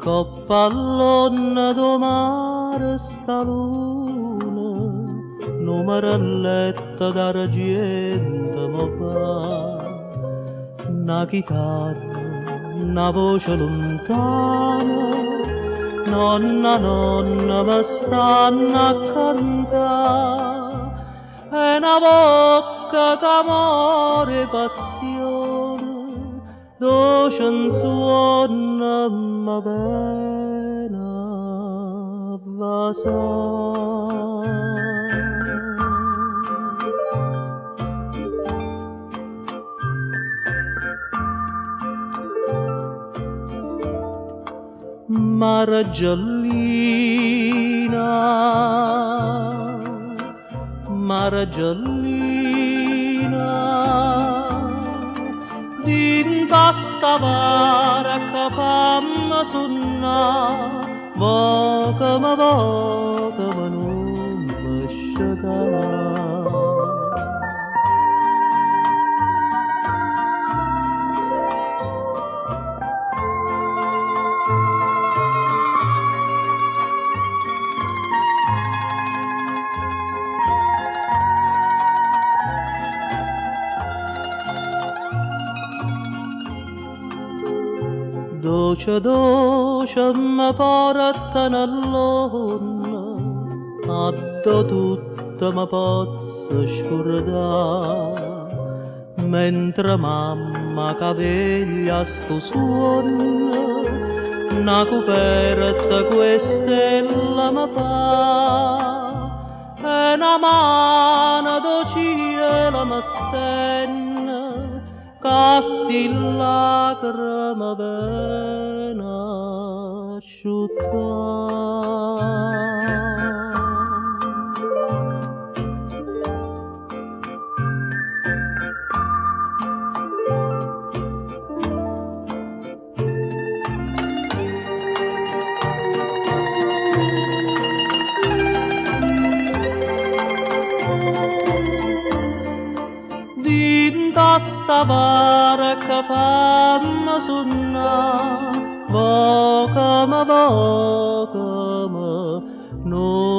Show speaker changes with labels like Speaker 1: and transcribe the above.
Speaker 1: Coppallonna do mare sta luna, numerelletta d'argento mo fa, una chitarra, una voce lontana, nonna, nonna mi stanno a cantare, e una bocca d'amore e passione, dolce in suona ma bene vasa. Mare giallina, mare giallina, dinta sta vara che fammi sonnare, voca ma non mi sciatare. Dolce, dolce mi porta nell'onna, addo tutto mi posso scordare, mentre mamma che veglia sto suono, una coperta che stella mi fa, e una mano do cielo mi stenne, casti lacrime bene asciuttare. Dinta sta vara che fammi sonnare, voca ma non